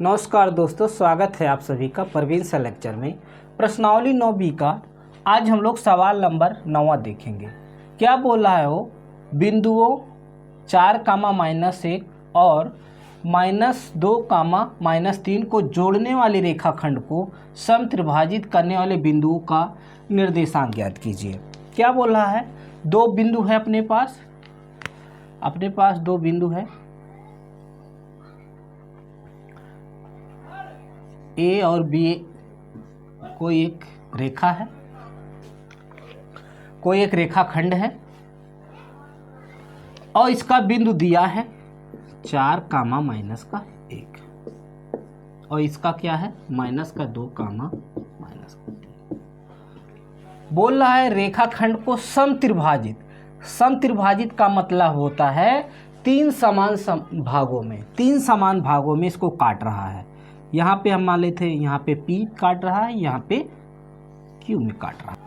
नमस्कार दोस्तों, स्वागत है आप सभी का परवीन सा लेक्चर में। प्रश्नावली 9B का आज हम लोग सवाल नंबर 9 देखेंगे। क्या बोला है वो, बिंदुओं 4, -1 और -2, -3 को जोड़ने वाली रेखाखंड को समत्रिभाजित करने वाले बिंदुओं का निर्देशांक ज्ञात कीजिए। क्या बोला है, दो बिंदु है अपने पास दो बिंदु है, ए और बी, कोई एक रेखा है, कोई एक रेखाखंड है और इसका बिंदु दिया है 4, -1 और इसका क्या है -2, -3। बोल रहा है रेखाखंड को समत्रिभाजित। समत्रिभाजित का मतलब होता है 3 समान भागों में इसको काट रहा है। यहाँ पे हम मान लेते हैं, यहाँ पे P काट रहा है, यहाँ पे Q में काट रहा है।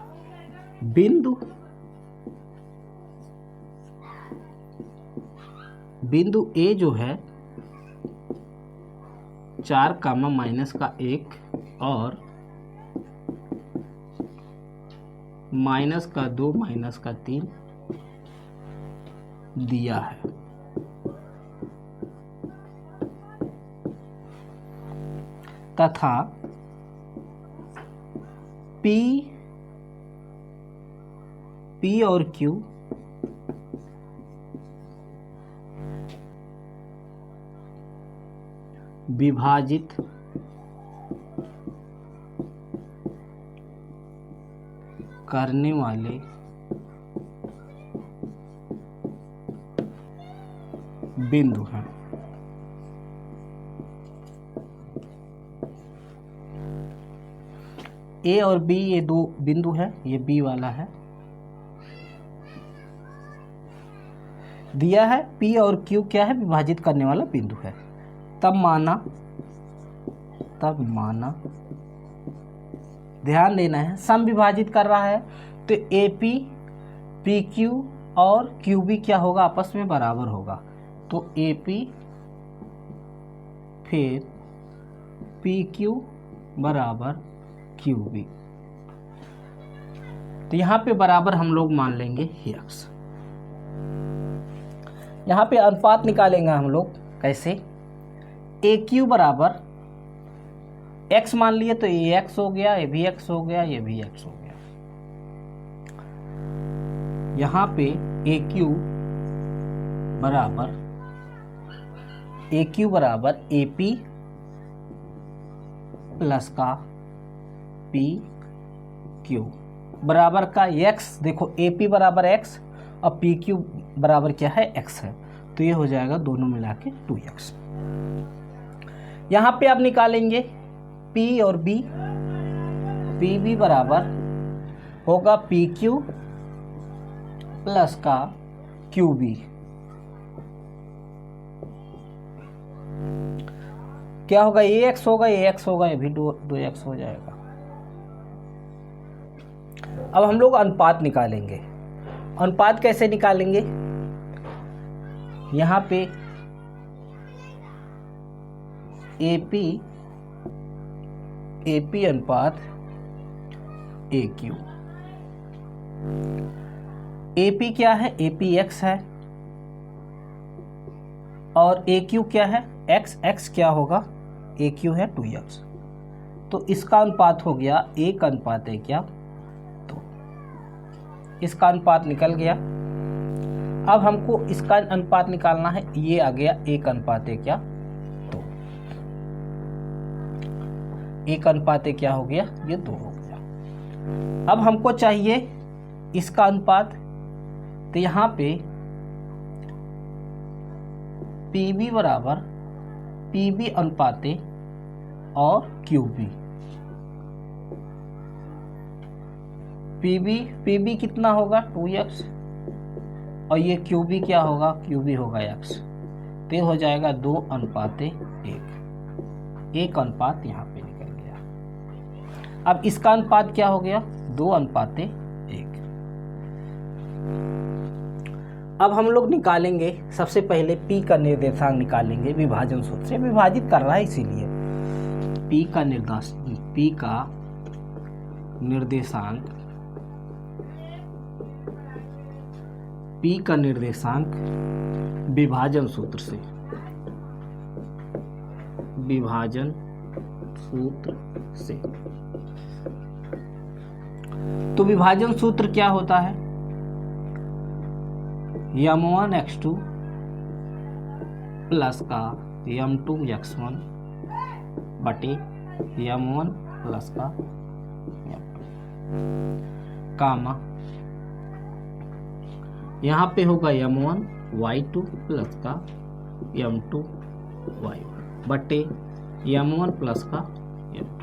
बिंदु A जो है 4, -1 और -2, -3 दिया है। तथा P और Q विभाजित करने वाले बिंदु हैं। ए और बी ये दो बिंदु है, ये बी वाला है, दिया है पी और क्यू क्या है, विभाजित करने वाला बिंदु है। तब माना ध्यान देना है, सम विभाजित कर रहा है तो ए पी, पी क्यू और क्यू बी क्या होगा, आपस में बराबर होगा। तो ए पी फिर पी क्यू बराबर क्यू बी, तो यहाँ पे बराबर हम लोग मान लेंगे x। यहाँ पे अनुपात निकालेंगे हम लोग, कैसे, ए क्यू बराबर x मान लिए तो ये x हो गया, ये भी x हो गया, ये भी x हो गया। यहाँ पे ए क्यू बराबर ए पी प्लस का पी क्यू बराबर का x, देखो ए पी बराबर x और पी क्यू बराबर क्या है, x है, तो ये हो जाएगा दोनों मिला के 2x। यहाँ पे आप निकालेंगे P और B, पी बी बराबर होगा पी क्यू प्लस का क्यू बी, क्या होगा, ये x होगा, ये x होगा, ये भी 2x हो जाएगा। अब हम लोग अनुपात निकालेंगे। अनुपात कैसे निकालेंगे, यहाँ पे AP अनुपात AQ। AP क्या है, AP x है और AQ क्या है, x क्या होगा, AQ है 2x। तो इसका अनुपात हो गया 1 अनुपात है क्या, इसका अनुपात निकल गया। अब हमको इसका अनुपात निकालना है, ये आ गया 1 अनुपात है क्या, तो 1 अनुपात है क्या हो गया, ये 2 हो गया। अब हमको चाहिए इसका अनुपात, तो यहाँ पे PB बराबर PB अनुपात और QB। PB कितना होगा 2x और ये QB क्या होगा, QB होगा x, तो ये हो जाएगा 2 अनुपात 1 अनुपात यहाँ पे निकल गया। अब इसका अनुपात क्या हो गया, 2 अनुपात 1। अब हम लोग निकालेंगे, सबसे पहले P का निर्देशांक निकालेंगे विभाजन सूत्र से, विभाजित कर रहा है इसीलिए। P का निर्देशांक विभाजन सूत्र से। तो विभाजन सूत्र क्या होता है? m1 x2 प्लस का m2 x1 बटे m1 प्लस का कामा, यहाँ पे होगा m1 y2 प्लस का m2 y1 बटे m1 प्लस का m2।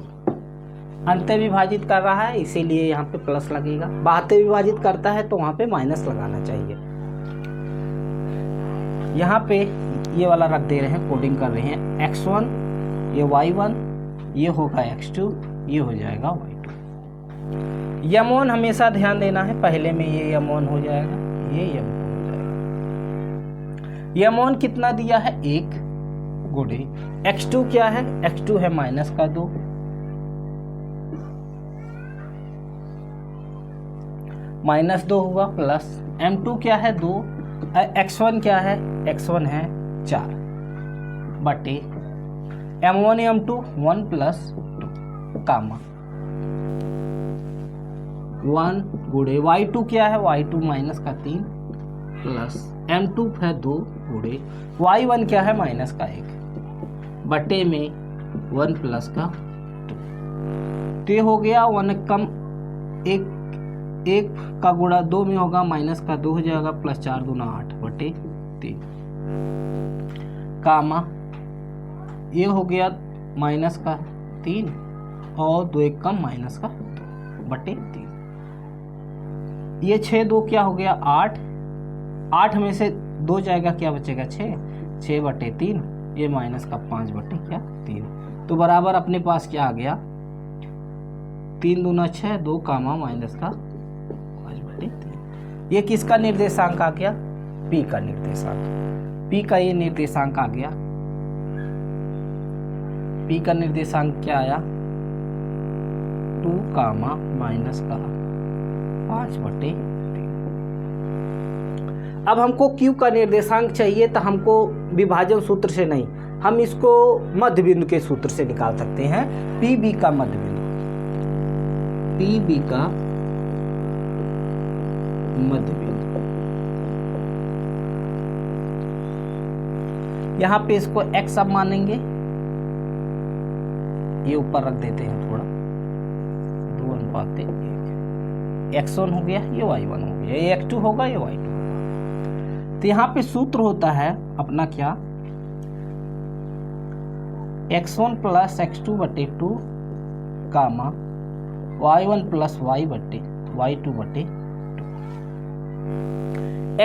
अंत विभाजित कर रहा है इसीलिए यहाँ पे प्लस लगेगा, बाह्य विभाजित करता है तो वहाँ पे माइनस लगाना चाहिए। यहाँ पे ये वाला रख दे रहे हैं, कोडिंग कर रहे हैं x1, ये y1, ये होगा x2, ये हो जाएगा y2। m1 हमेशा ध्यान देना है, पहले में ये m1 हो जाएगा, ये m2 हो जाएगा। m1 कितना दिया है? 1 गुणे x2 क्या है? x2 है माइनस का 2, माइनस 2 हुआ, प्लस m2 क्या है? 2, x1 क्या है? x1 है 4 बटे m1 m2 1 प्लस 2 कामा 1 गुणे y2 क्या है? y2 माइनस का 3 प्लस m2 है 2 गुणे y1 क्या है? माइनस का 1 बटे में 1 प्लस का 2। तो ये हो गया 1 कम 1 का गुणा 2 में होगा, माइनस का 2 हो जाएगा, प्लस 4 दूना 8 बटे 3 कामा ये हो गया माइनस का 3 और 2 1 कम माइनस का 2 बटे 3। ये 6 2 क्या हो गया? 8 में से 2 जाएगा, क्या बचेगा? 6 बटे 3, ये माइनस का 5 बटे क्या 3। तो बराबर अपने पास क्या आ गया? 3 दूना 6, 2 कामा माइनस का 5 बटे 3। ये किसका निर्देशांक आ गया? P का निर्देशांक। P का ये निर्देशांक आ गया। P का निर्देशांक क्या आया? 2 कामा माइनस का 5 बटे 3। अब हमको Q का निर्देशांक चाहिए, तो हमको विभाजन सूत्र से नहीं, हम इसको मध्य बिंदु के सूत्र से निकाल सकते हैं। PB का मध्य बिंदु, PB का मध्य बिंदु, यहाँ पे इसको x अब मानेंगे, ये ऊपर रख देते हैं थोड़ा, 2:1, x1 हो गया, ये y1 हो गया, ये x2 होगा, ये y2 होगा। तो यहाँ पे सूत्र होता है अपना क्या? x1 प्लस x2 बटे 2 कामा y1 प्लस y2 बटे 2।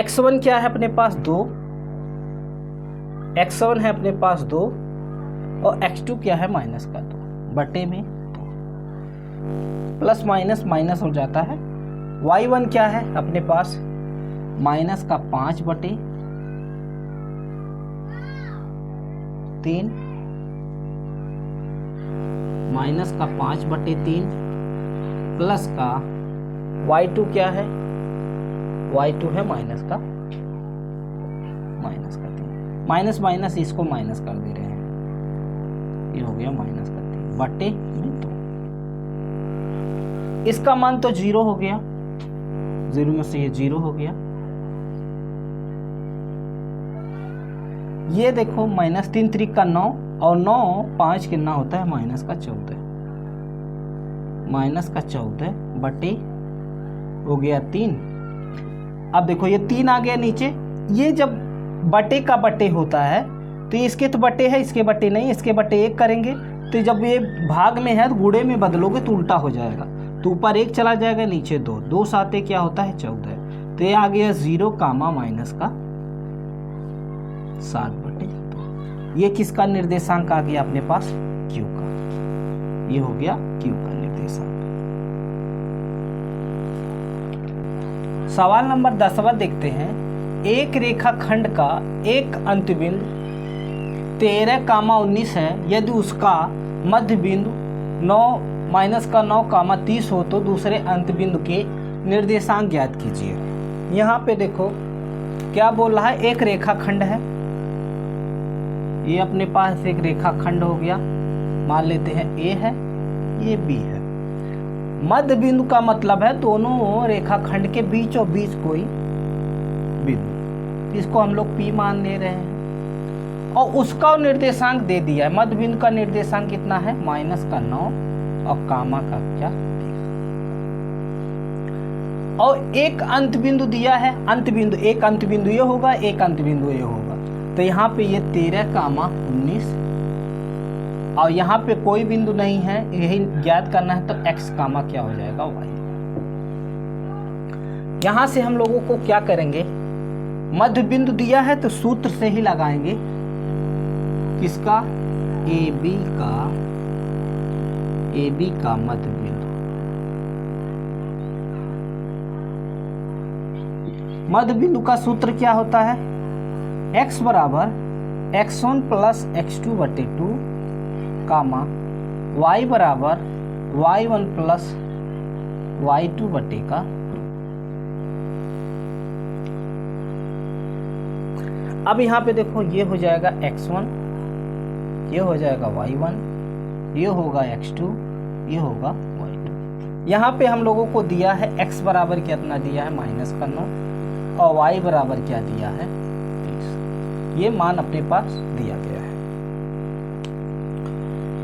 x1 क्या है अपने पास? 2, x1 है अपने पास 2 और x2 क्या है? माइनस का 2 बटे में 2, प्लस माइनस माइनस हो जाता है। y1 क्या है अपने पास? माइनस का 5 बटे 3, माइनस का 5 बटे 3 प्लस का y2 क्या है? y2 है माइनस का 3, माइनस माइनस इसको माइनस कर दे रहे हैं, ये हो गया माइनस का 3 बटे में 2। इसका मान तो 0 हो गया, 0 में से ये 0 हो गया। ये देखो -3 3 का 9 और 9 5 कितना होता है? माइनस का 14, माइनस का 14 बटे हो गया 3। अब देखो ये 3 आ गया नीचे, ये जब बटे का बटे होता है तो इसके तो बटे है, इसके बटे नहीं, इसके बटे 1 करेंगे, तो जब ये भाग में है तो गुणे में बदलोगे तो उल्टा हो जाएगा, तो ऊपर 1 चला जाएगा, नीचे 2, 2 साते क्या होता है? 14। तो ये आ गया 0 कामा माइनस का 7 बटे 2। ये किसका निर्देशांक आ गया अपने पास? Q का। ये हो गया Q का निर्देशांक। सवाल नंबर 10वां देखते हैं। एक रेखाखंड का एक अंतबिंदु 13, 19 है, यदि उसका मध्य बिंदु 9 माइनस का 9 कामा 30 हो तो दूसरे अंत बिंदु के निर्देशांक ज्ञात कीजिए। यहाँ पे देखो क्या बोल रहा है, एक रेखाखंड है, ये अपने पास एक रेखाखंड हो गया, मान लेते हैं ए है, ये बी है। मध्य बिंदु का मतलब है दोनों रेखाखंड के बीचों बीच कोई बिंदु, इसको हम लोग पी मान ले रहे हैं और उसका निर्देशांक दे दिया है। मध्य बिंदु का निर्देशांक कितना है, माइनस का 9 और कामा का क्या 30, और एक अंत बिंदु दिया है, अंत बिंदु, एक अंत बिंदु ये होगा, एक अंत बिंदु ये होगा, तो यहाँ पे ये 13 कामा 19 और यहाँ पे कोई बिंदु नहीं है, यही ज्ञात करना है, तो x कामा क्या हो जाएगा y। यहाँ से हम लोगों को क्या करेंगे, मध्य बिंदु दिया है तो सूत्र से ही लगाएंगे, किसका, AB का मध्य बिंदु। मध्य बिंदु का सूत्र क्या होता है, x बराबर x1 प्लस x2 बटे 2 कामा y बराबर y1 प्लस y2 बटे का 2। अब यहाँ पे देखो ये हो जाएगा x1, ये हो जाएगा y1, ये होगा x2, ये होगा y2। यहाँ पे हम लोगों को दिया है x बराबर कितना दिया है, माइनस का 9 और y बराबर क्या दिया है, 30। ये मान अपने पास दिया गया है।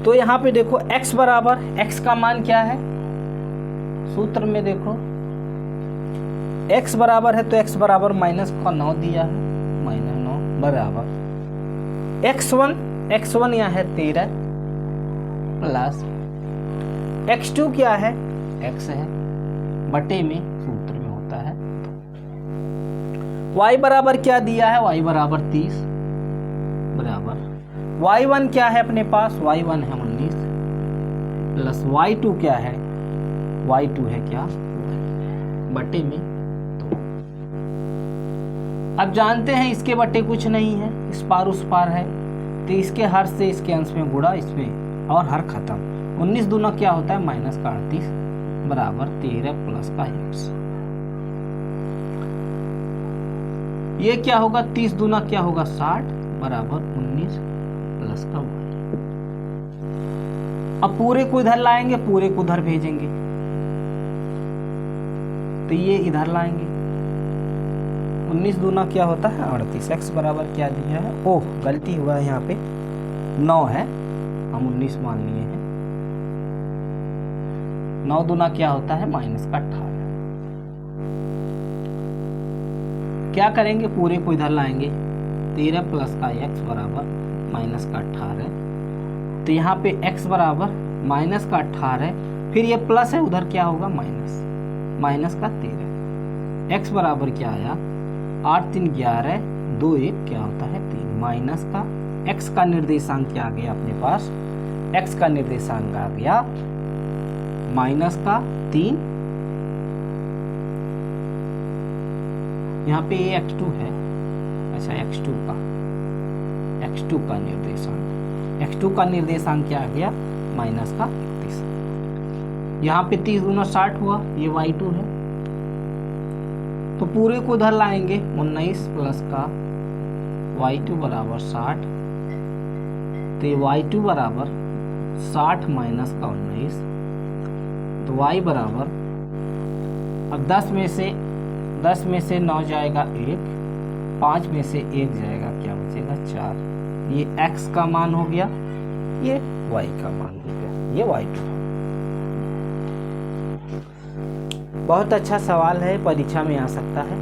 तो यहाँ पे देखो x बराबर, x का मान क्या है, सूत्र में देखो x बराबर है तो x बराबर माइनस का 9 दिया है, माइनस 9 बराबर x1 यहाँ है 13 प्लस x2 क्या है, x है, बटे में सूत्र में होता है। y बराबर क्या दिया है, y बराबर 30 बराबर y1 क्या है अपने पास, y1 है 19 प्लस y2 क्या है, y2 है क्या, बटे में 2। अब जानते हैं इसके बटे कुछ नहीं है, इस पार उस पार है, तो इसके हर से इसके अंश में गुणा, इसमें और हर खत्म। 19 दूना क्या होता है, माइनस का 38 बराबर 13 प्लस का x। ये क्या होगा, 30 दूना क्या होगा 60 बराबर 19 प्लस का y। अब पूरे को इधर लाएंगे, पूरे को उधर भेजेंगे, तो ये इधर लाएंगे, 19 दूना क्या होता है 38। x बराबर क्या दिया है, ओह गलती हुआ है, यहाँ पे 9 है, हम 19 मान लिए हैं। 9 दूना क्या होता है, माइनस का 18। क्या करेंगे, पूरे को इधर लाएंगे, 13 प्लस का x बराबर माइनस का 18। तो यहाँ पे x बराबर माइनस का 18, फिर ये प्लस है, उधर क्या होगा माइनस का 13। x बराबर क्या आया, 8 3 11 2 1 क्या होता है 3, माइनस का x का निर्देशांक क्या आ गया अपने पास, x का निर्देशांक आ गया माइनस का 3। यहाँ पे ये x2 है, अच्छा x2 का निर्देशांक, x2 का निर्देशांक क्या आ गया, माइनस का 31। यहाँ पे 30 गुना 60 हुआ, ये y2 है, तो पूरे को उधर लाएंगे, 19 प्लस का y2 बराबर 60, तो ये y2 बराबर 60 माइनस का 19, तो y बराबर, अब 10 में से 9 जाएगा 1, 5 में से 1 जाएगा, क्या बचेगा 4। ये x का मान हो गया, ये y का मान हो गया, ये y2। बहुत अच्छा सवाल है, परीक्षा में आ सकता है।